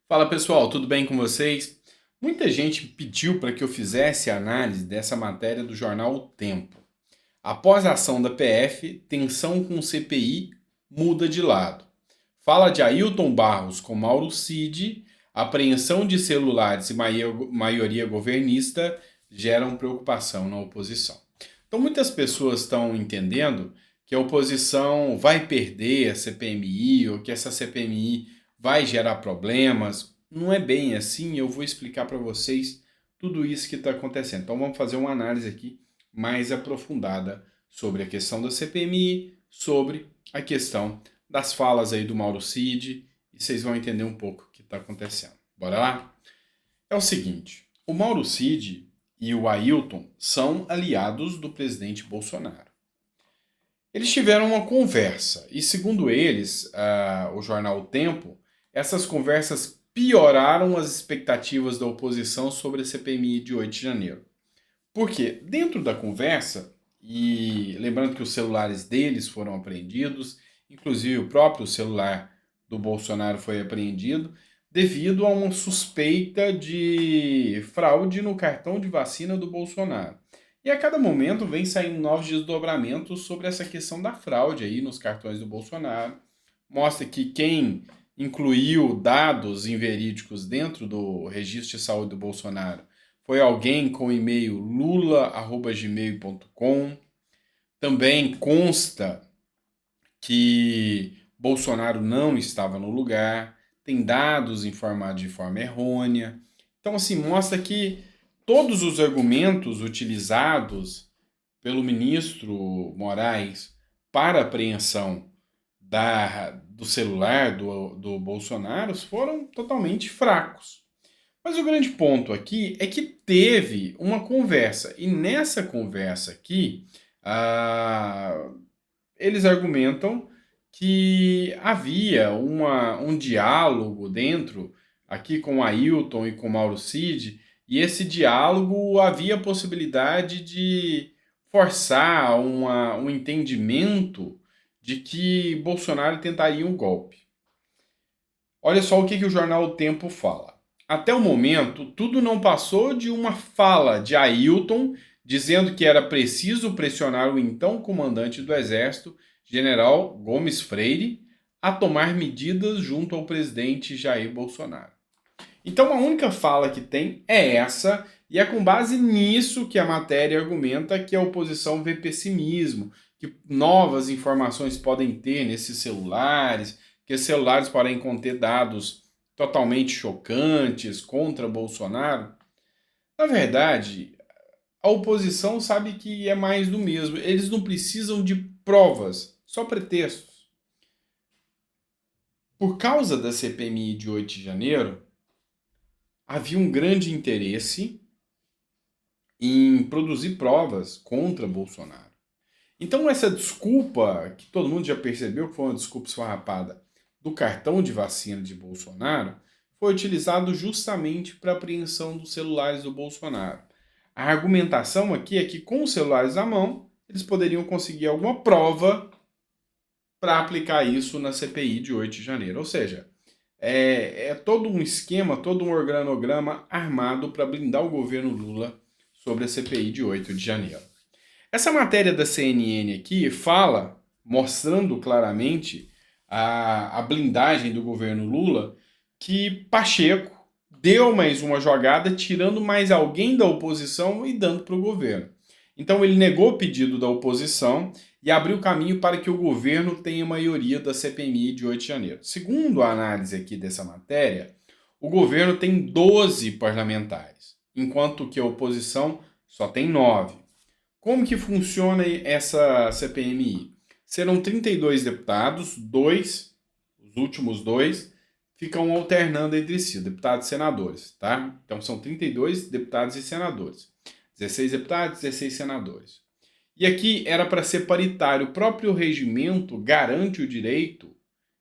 Fala pessoal, tudo bem com vocês? Muita gente pediu para que eu fizesse a análise dessa matéria do jornal O Tempo. Após a ação da PF, tensão com CPI muda de lado. Fala de Ailton Barros com Mauro Cid, apreensão de celulares e maioria governista geram preocupação na oposição. Então muitas pessoas estão entendendo que a oposição vai perder a CPMI ou que essa CPMI vai gerar problemas. Não é bem assim, eu vou explicar para vocês tudo isso que está acontecendo. Então vamos fazer uma análise aqui mais aprofundada sobre a questão da CPMI, sobre a questão das falas aí do Mauro Cid, e vocês vão entender um pouco o que está acontecendo. Bora lá? É o seguinte, o Mauro Cid e o Ailton são aliados do presidente Bolsonaro. Eles tiveram uma conversa e, segundo eles, o jornal O Tempo, essas conversas pioraram as expectativas da oposição sobre a CPMI de 8 de janeiro. Porque dentro da conversa, e lembrando que os celulares deles foram apreendidos, inclusive o próprio celular do Bolsonaro foi apreendido, devido a uma suspeita de fraude no cartão de vacina do Bolsonaro. E a cada momento vem saindo novos desdobramentos sobre essa questão da fraude aí nos cartões do Bolsonaro. Mostra que quem incluiu dados inverídicos dentro do registro de saúde do Bolsonaro foi alguém com o e-mail lula@gmail.com. Também consta que Bolsonaro não estava no lugar, tem dados informados de forma errônea. Então, assim, mostra que todos os argumentos utilizados pelo ministro Moraes para a apreensão do celular do Bolsonaro foram totalmente fracos. Mas o grande ponto aqui é que teve uma conversa, e nessa conversa aqui, ah, eles argumentam que havia um diálogo dentro, aqui com Ailton e com Mauro Cid, e esse diálogo havia possibilidade de forçar um entendimento de que Bolsonaro tentaria um golpe. Olha só o que o jornal O Tempo fala. Até o momento, tudo não passou de uma fala de Ailton dizendo que era preciso pressionar o então comandante do Exército, General Gomes Freire, a tomar medidas junto ao presidente Jair Bolsonaro. Então a única fala que tem é essa, e é com base nisso que a matéria argumenta que a oposição vê pessimismo, que novas informações podem ter nesses celulares, que os celulares podem conter dados totalmente chocantes contra Bolsonaro. Na verdade, a oposição sabe que é mais do mesmo. Eles não precisam de provas, só pretextos. Por causa da CPMI de 8 de janeiro, havia um grande interesse em produzir provas contra Bolsonaro. Então essa desculpa, que todo mundo já percebeu que foi uma desculpa esfarrapada, do cartão de vacina de Bolsonaro, foi utilizado justamente para a apreensão dos celulares do Bolsonaro. A argumentação aqui é que com os celulares na mão, eles poderiam conseguir alguma prova para aplicar isso na CPI de 8 de janeiro. Ou seja, é todo um esquema, todo um organograma armado para blindar o governo Lula sobre a CPI de 8 de janeiro. Essa matéria da CNN aqui fala, mostrando claramente a blindagem do governo Lula, que Pacheco deu mais uma jogada, tirando mais alguém da oposição e dando para o governo. Então ele negou o pedido da oposição e abriu caminho para que o governo tenha maioria da CPMI de 8 de janeiro. Segundo a análise aqui dessa matéria, o governo tem 12 parlamentares, enquanto que a oposição só tem 9. Como que funciona essa CPMI? Serão 32 deputados, os últimos dois, ficam alternando entre si, deputados e senadores, tá? Então são 32 deputados e senadores. 16 deputados, 16 senadores. E aqui era para ser paritário. O próprio regimento garante o direito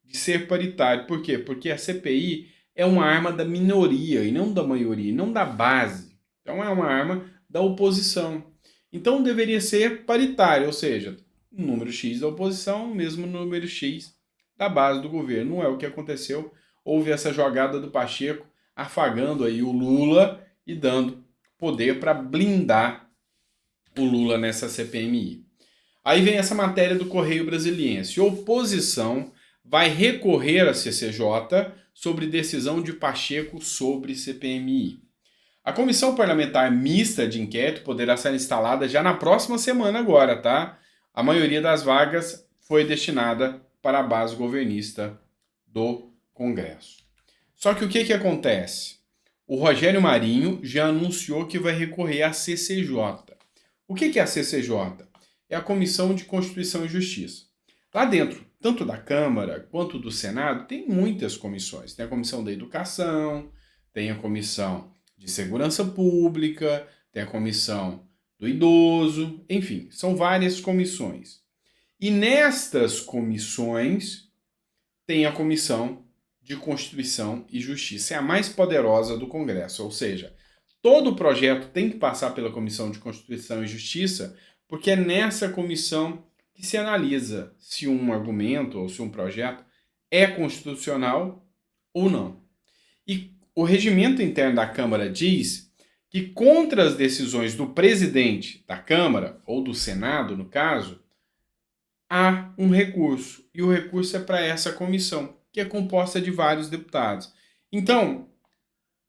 de ser paritário. Por quê? Porque a CPI é uma arma da minoria e não da maioria, não da base. Então é uma arma da oposição. Então deveria ser paritário, ou seja, número X da oposição, mesmo número X da base do governo. Não é o que aconteceu. houve essa jogada do Pacheco afagando aí o Lula e dando poder para blindar o Lula nessa CPMI. Aí vem essa matéria do Correio Brasiliense. Oposição vai recorrer à CCJ sobre decisão de Pacheco sobre CPMI. A Comissão Parlamentar Mista de Inquérito poderá ser instalada já na próxima semana agora, tá? A maioria das vagas foi destinada para a base governista do Congresso. Só que o que acontece? O Rogério Marinho já anunciou que vai recorrer à CCJ. O que é a CCJ? É a Comissão de Constituição e Justiça. Lá dentro, tanto da Câmara quanto do Senado, tem muitas comissões. Tem a Comissão da Educação, tem a Comissão de Segurança Pública, tem a Comissão do Idoso, enfim, são várias comissões. E nestas comissões tem a Comissão de Constituição e Justiça, é a mais poderosa do Congresso, ou seja, todo projeto tem que passar pela Comissão de Constituição e Justiça, porque é nessa comissão que se analisa se um argumento ou se um projeto é constitucional ou não. E o regimento interno da Câmara diz que contra as decisões do presidente da Câmara, ou do Senado, no caso, há um recurso. E o recurso é para essa comissão, que é composta de vários deputados. Então,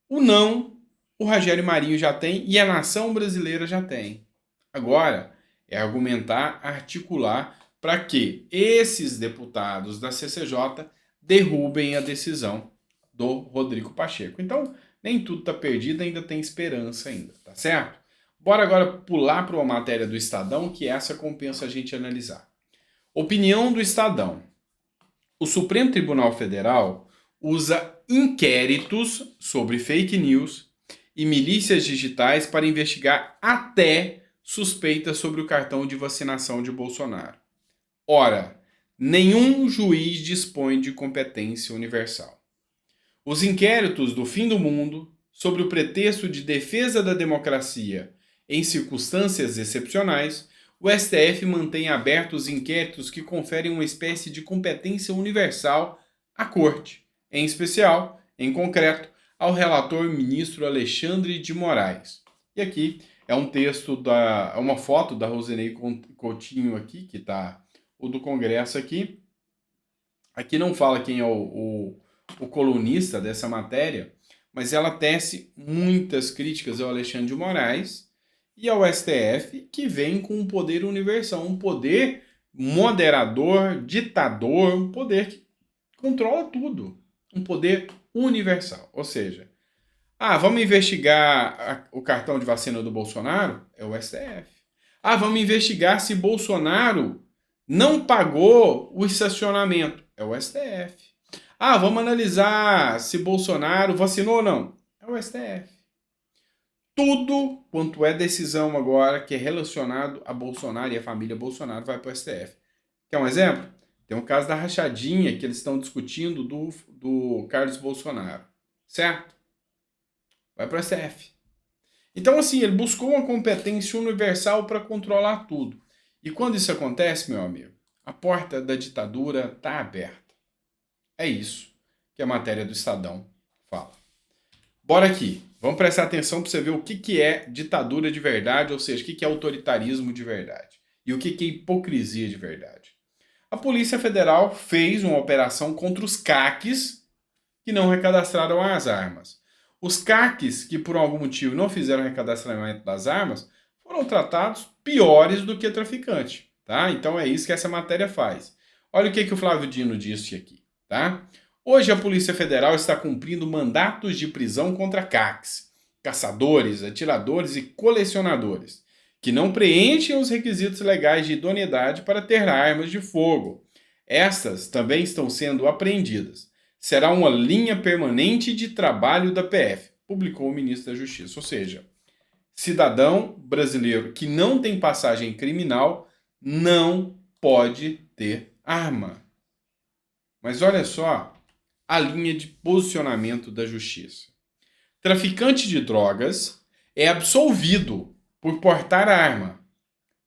o não, o Rogério Marinho já tem e a nação brasileira já tem. Agora, é argumentar, articular para que esses deputados da CCJ derrubem a decisão do Rodrigo Pacheco. Então, nem tudo está perdido, ainda tem esperança ainda, tá certo? Bora agora pular para uma matéria do Estadão, que essa compensa a gente analisar. Opinião do Estadão. O Supremo Tribunal Federal usa inquéritos sobre fake news e milícias digitais para investigar até suspeitas sobre o cartão de vacinação de Bolsonaro. Ora, nenhum juiz dispõe de competência universal. Os inquéritos do fim do mundo, sob o pretexto de defesa da democracia em circunstâncias excepcionais, o STF mantém abertos inquéritos que conferem uma espécie de competência universal à Corte, em especial, em concreto, ao relator ministro Alexandre de Moraes. E aqui é um texto, uma foto da Rosinei Coutinho aqui, que está o do Congresso aqui. Aqui não fala quem é o colunista dessa matéria, mas ela tece muitas críticas ao Alexandre de Moraes e ao STF, que vem com um poder universal, um poder moderador, ditador, um poder que controla tudo, um poder universal. Ou seja, vamos investigar o cartão de vacina do Bolsonaro? É o STF. Vamos investigar se Bolsonaro não pagou o estacionamento? É o STF. Vamos analisar se Bolsonaro vacinou ou não? É o STF. Tudo quanto é decisão agora que é relacionado a Bolsonaro e a família Bolsonaro vai para o STF. Quer um exemplo? Tem um caso da rachadinha que eles estão discutindo do Carlos Bolsonaro. Certo? Vai para o STF. Então, assim, ele buscou uma competência universal para controlar tudo. E quando isso acontece, meu amigo, a porta da ditadura está aberta. É isso que a matéria do Estadão fala. Bora aqui. Vamos prestar atenção para você ver o que é ditadura de verdade, ou seja, o que é autoritarismo de verdade. E o que é hipocrisia de verdade. A Polícia Federal fez uma operação contra os CACs que não recadastraram as armas. Os CACs que por algum motivo não fizeram recadastramento das armas foram tratados piores do que traficante. Tá? Então é isso que essa matéria faz. Olha o que o Flávio Dino disse aqui. Tá? Hoje a Polícia Federal está cumprindo mandatos de prisão contra CACs, caçadores, atiradores e colecionadores, que não preenchem os requisitos legais de idoneidade para ter armas de fogo. Estas também estão sendo apreendidas. Será uma linha permanente de trabalho da PF, publicou o ministro da Justiça. Ou seja, cidadão brasileiro que não tem passagem criminal não pode ter arma. Mas olha só a linha de posicionamento da justiça. Traficante de drogas é absolvido por portar arma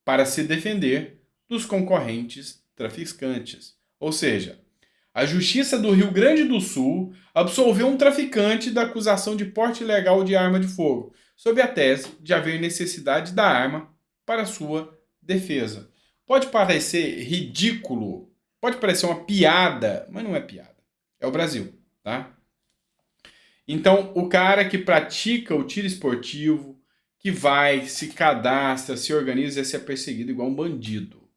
para se defender dos concorrentes traficantes. Ou seja, A Justiça do Rio Grande do Sul absolveu um traficante da acusação de porte ilegal de arma de fogo, sob a tese de haver necessidade da arma para sua defesa. Pode parecer ridículo, pode parecer uma piada, mas não é piada. É o Brasil, tá? Então, o cara que pratica o tiro esportivo, que vai, se cadastra, se organiza, é ser perseguido igual um bandido.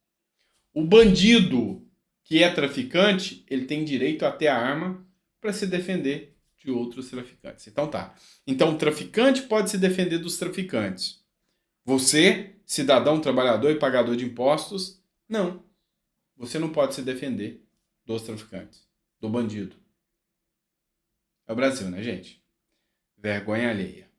O bandido que é traficante, ele tem direito a ter a arma para se defender de outros traficantes. Então tá. Então o traficante pode se defender dos traficantes. Você, cidadão, trabalhador e pagador de impostos, não. Você não pode se defender dos traficantes, do bandido. É o Brasil, né, gente? Vergonha alheia.